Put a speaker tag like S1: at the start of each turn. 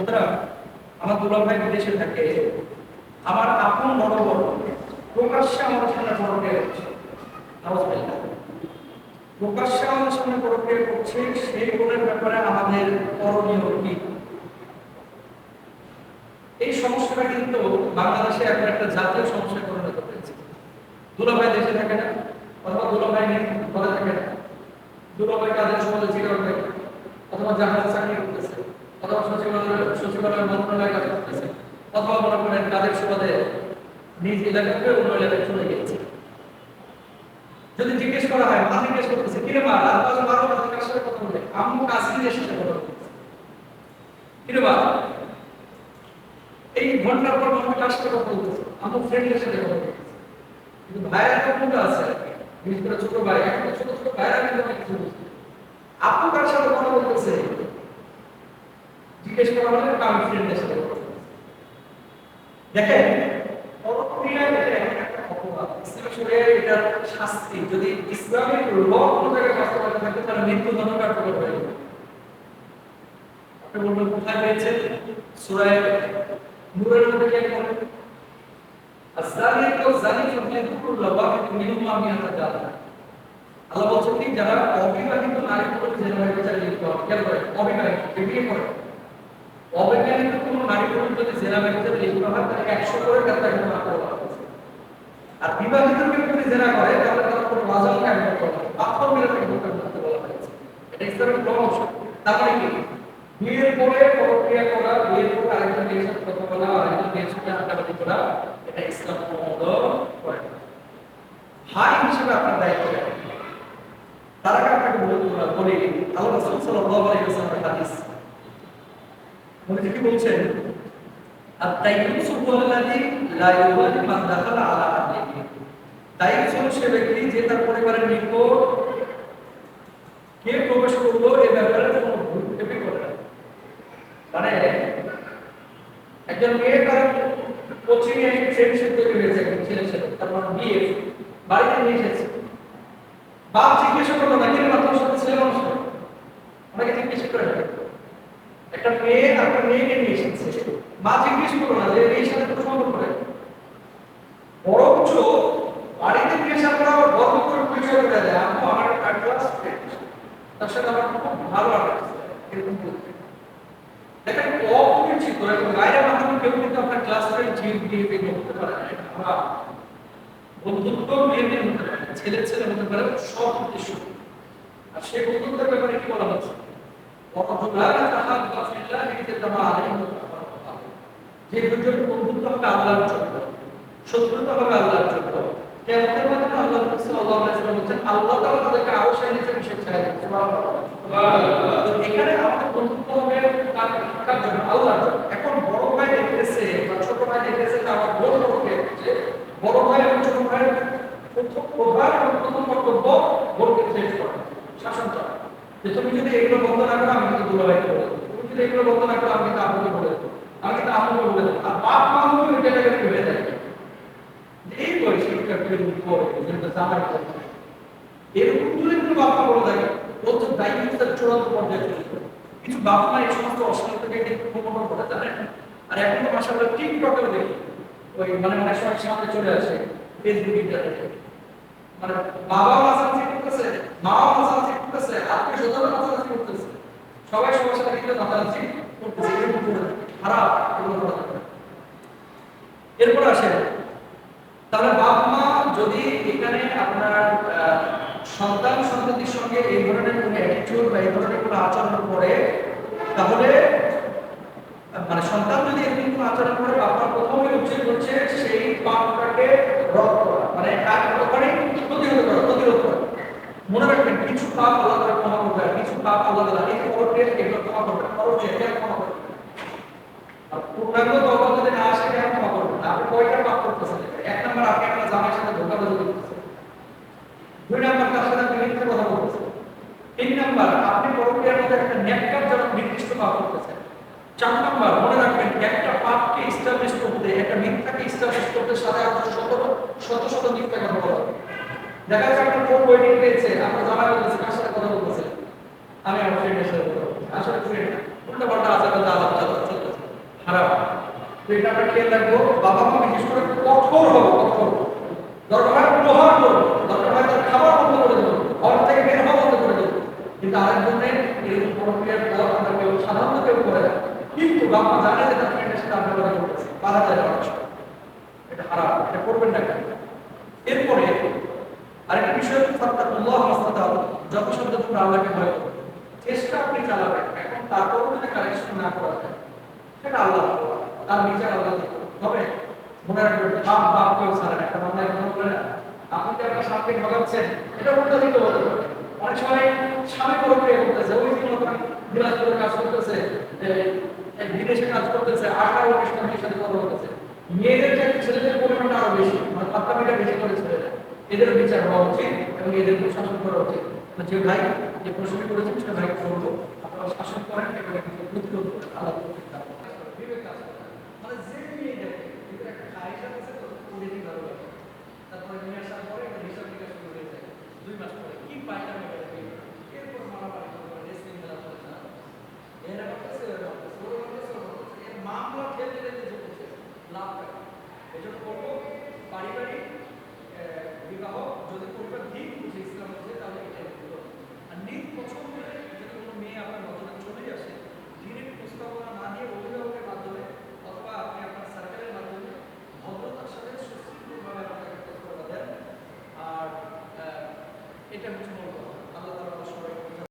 S1: সুতরাং আমার দুলা ভাই বিদেশে থাকে, আমার আপন বড় বড় প্রকাশ্যে আমার সামনে পরক্রিয়া করছে, প্রকাশ্যে আমাদের সামনে পরক্রিয়া করছে। সেই গুণের ব্যাপারে আমাদের করণীয় কি? এই সমস্যাটা কিন্তু বাংলাদেশে এখন একটা জাতীয় সমস্যায় পরিণত হয়েছে। দুলা ভাই দেশে থাকে না, অথবা দুলা ভাই ঘরে থাকে না, দুলা ভাই কাজের সময় জিরো থাকে, অথবা জাহাজ চাকরি করতেছে, অথবা সচিবালয় মন্ত্রণালয়ে কাজ করতেছে, অথবা মনে করেন কাজের সুবাদে নিজ এলাকাকে অন্য এলাকায় চলে গিয়েছে। যদি জিজ্ঞেস করা হয়, মা জিজ্ঞেস করতেছে, কিরে মা রাত 12 কার সাথে কথা বলে? আম্মু কাজিনের সাথে কথা বলতেছে। কিরে মা এই ঘন্টার পর ঘন্টা কার সাথে কথা বলতেছে? আম্মু ফ্রেন্ডের সাথে কথা বলতেছে। কিন্তু ভাইয়ের কোনটা আছে, বিশেষ করে ছোট ভাই, এখন ছোট ছোট ভাইরা কিন্তু অনেক কিছু বুঝছে। আপু কার সাথে কথা বলতেছে জিজ্ঞেস করা হলে আমি ফ্রেন্ডের সাথে কথা বলতেছে। দেখেন, পরক্রিয়ায় এটা একটা অপরাধ। ইসলামী শরীয়তে এটার শাস্তি যদি ইসলামের ল কোনো জায়গায় বাস্তবায়িত থাকে তাহলে মৃত্যুদণ্ড কার্যকর হয়ে যাবে। আপনি বলবেন কোথায় পেয়েছেন? সূরা নূরের মধ্যে কি বলে? আযালিকা যালিকা ফাযকুরুল্লাহ ওয়া মিনহুমা মিয়াতাজালা। আল্লাহ বলছেন কি, যারা অবিবাহিত নারী পুরুষ জেনা ব্যভিচারে লিপ্ত হয়, খেয়াল করেন, অবিবাহিত বিয়ে করে, অবিবাহিত কোনো নারী পুরুষ যদি জেনা ব্যভিচারে লিপ্ত হয় তাহলে 100 করে কাত্তা কিন্তু মাত্র বলা হয়েছে। আর বিবাহিত কেউ যদি জেনা করে তাহলে তার উপর ওয়াজব কায়েম করতে হবে, পাথর মেরে তাকে হত্যা করতে বলা হয়েছে। এটা ইসলামের পরামর্শ। তার মানে কি, বিয়ের পরে প্রক্রিয়া করা, বিয়ের পরে আরেকজন মেয়ের সাথে কথা বলা, আরেকজন মেয়ের সাথে হাঁটাহাঁটি করা, এটা ইসলাম অনুমোদন করে না। ভাই হিসেবে আপনার দায়িত্ব নেবেন। তার আগে আপনাকে বলি, আল্লাহ রাসূল সাল্লাল্লাহু আলাইহি ওয়াসাল্লামের হাদিস উনি কি বলছেন? আত-তাইয়্যিবু হুয়াল্লাযী লা ইউবালি মান দাখালা আলা আহলিহি। তাইয়্যিব হলো সে ব্যক্তি যে তার পরিবারের নিকট কে প্রবেশ করলো এই ব্যাপারে কোনো ভূক্ষেপই করে না। মানে একজন মেয়ে তার কোচিং এ ফ্রেন্ডশিপ তৈরি হয়েছে একজন ছেলের সাথে, তার মানে বিয়ে বাড়িতে নিয়ে এসেছে। বাপ জিজ্ঞেস করলো না, কিন্তু মাত্র সাথে ছেলে মানুষ অনেকে জিজ্ঞেস করে একটা মেয়ে আপনার মেয়েকে নিয়ে এসেছে, মা জিজ্ঞেস করলো না যে মেয়ের সাথে কোনো সম্পর্ক নেই, বরঞ্চ বাড়িতে নিয়ে এসে আমরা গর্ব করে পরিচয় করে দেয়, আম্মু আমার একটা ক্লাস ফ্রেন্ড, তার সাথে আমার খুব ভালো লাগছে, এরকম বলতে। দেখেন, অপরিচিত এবং গায়ের মাধ্যমে কেউ কিন্তু আপনার ক্লাস ফ্রেন্ড বিহেভিয়ার করতে পারে না। আমরা বন্ধুত্ব বিহেভিয়ার হতে পারে, ছেলে ছেলে হতে পারে, সব উদ্দেশ্য। আর সেই বন্ধুত্বের ব্যাপারে কি বলা হচ্ছে? যে দুজন বন্ধুত্ব হবে আল্লাহর জন্য, শত্রুতা হবে আল্লাহর জন্য। কিয়ামতের মাঠে আল্লাহ সাল্লাল্লাহু আলাইহি ওয়াসাল্লাম বলেন, আল্লাহ তাআলা তাদেরকে আরো সাহায্য বিশেষ সাহায্য করবেন। সুবহানাল্লাহ। তো এখানে আমাদের বন্ধুত্ব হবে কার জন্য? আল্লাহর জন্য। এখন বড় ভাই দেখতেছে বা ছোট ভাই দেখতেছে যে আমার বোন বড়কে যে বড় ভাই এবং ছোট ভাইয়ের প্রথম কর্তব্য বোনকে চেঞ্জ করা, শাসন করা। যে তুমি যদি এগুলো বন্ধ না করো আমি কিন্তু দুলাভাইকে বলে দেবো, তুমি যদি এগুলো বন্ধ না করো আমি কিন্তু আপুকে বলে দেবো, আমি কিন্তু আপুকে বলে দেবো। আর বাপ মা হলে এটা জায়গায় হয়ে যায় এই বয়সে এরকম করে কিন্তু বাপ মা বলে থাকে ওর তো দায়িত্বের চূড়ান্ত পর্যায়ে চলে যাবে। কিছু বাপ মা এই সমস্ত অশ্লীলতাকে প্রমোট করে, জানেন? আর এখন তো মাশাআল্লাহ টিকটকেও দেখি ওই মানে অনেক সময় সামনে চলে আসে ফেসবুক ইন্টারনেটে, মানে বাবা মাঝামাঝি করতেছে, মাও মাঝামাঝি করতেছে, আত্মীয় স্বজনও মাঝামাঝি করতেছে, সবাই সবার সাথে কিন্তু মাঝামাঝি করতেছে, এরকম করে খারাপ এগুলো করা যাবে। এরপর আসে, তাহলে বাপ মা যদি এখানে আপনার সন্তান সন্ততির সঙ্গে এই ধরনের কোনো অ্যাটিটিউড বা এই ধরনের কোনো আচরণ করে, তাহলে মানে সন্তান যদি এরকম কোনো আচরণ করে, বাপ মা প্রথমে উচিত হচ্ছে সেই পাপটাকে রদ করা, মানে ওখানে প্রতিরোধ করা। মনে রাখবেন, কিছু পাপ আল্লাহ তাআলা ক্ষমা করবে, আর কিছু পাপ আল্লাহ তাআলা এই পরবর্তীতে এগুলো ক্ষমা করবে না, পরবর্তীতে ক্ষমা করবে না। আর পূর্ণাঙ্গ তওবা যদি না আসে কেন ক্ষমা করবে না? আপনি কয়টা পাপ করতেছেন? এক নাম্বার, আপনি আপনার জামাইয়ের সাথে ধোঁকাবাজি করতেছেন। দুই নাম্বার, তার সাথে আপনি মিথ্যা কথা বলতেছেন। তিন নাম্বার, আপনি পরবর্তীর মধ্যে একটা ন্যাক্কারজনক নির্দিষ্ট পাপ করতেছেন। চার নাম্বার, মনে রাখবেন, একটা পাপকে এস্টাবলিশ করতে, একটা মিথ্যাকে এস্টাবলিশ করতে সাথে শত শত মিথ্যা কথা বলা হবে। দেখা যাচ্ছে আপনার ফোন ওয়েটিং পেয়েছে, আপনার জামাই বলতেছে, কার সাথে কথা বলতেছে? আমি আমার ফ্রেন্ডের সাথে কথা বলতেছি। আসলে ফ্রেন্ড না, উল্টা পাল্টা আলাপ চলতেছে। তো এটা আমরা খেয়াল রাখবো। বাবা মা বিশেষ করে কঠোর হবো, কঠোর। দরকার হয় প্রহার করবো, দরকার হয় তার খাবার বন্ধ করে দেবো, ঘর থেকে বের হওয়া বন্ধ করে দেবো। কিন্তু আরেকজনের এরকম প্রক্রিয়ার পর আমরা কেউ সাধারণত কেউ করে না, কিন্তু বাবা জানে যে তার ফ্রেন্ডের সাথে আমরা করতেছি, বাধা যায় অনেক সময়। এটা খারাপ, এটা করবেন না কেন? এরপরে আরেকটা বিষয় হচ্ছে ফাত্তাকুল্লাহ মাসতাতাউ, যথাসাধ্য তোমরা আল্লাহকে ভয় করো। চেষ্টা আপনি চালাবেন, এখন তারপরও যদি কারেকশন না করা যায় সেটা আল্লাহ, তার বিচার আল্লাহ দেখবে। তবে মনে রাখবেন, বাপ বাপ কেউ ছাড়েন। একটা বাংলা এখনো বলে না, আপনি যে আপনার স্বামীকে ঠকাচ্ছেন, এটা উল্টা দিকে হতে পারে। অনেক সময় স্বামী প্রক্রিয়া করতেছে, ওই যে মতন বিলাসপুরে কাজ করতেছে, বিদেশে কাজ করতেছে, 18-19 জনের সাথে কথা বলতেছে। মেয়েদের চাইতে ছেলেদের পরিমাণটা আরো বেশি, মানে পাত্তামিটা বেশি করে ছেলেদের। এদের বিচার হওয়া উচিত এবং এদের শাসন করা উচিত। যে ভাই যে প্রশ্ন করেছেন সে ভাই করবো, আপনারা শাসন করেন, এগুলো কিন্তু প্রতিরোধ করেন। আল্লাহ বিবেক কাজ করে। মানে যে মেয়ে দেখে কিন্তু একটা খাইশা আছে, তো ওদেরই ভালো লাগে। তারপরে নিয়ে আসার পরে একটা হিসাব নিকাশ শুরু হয়ে যায় 2 মাস পরে, কি পায় না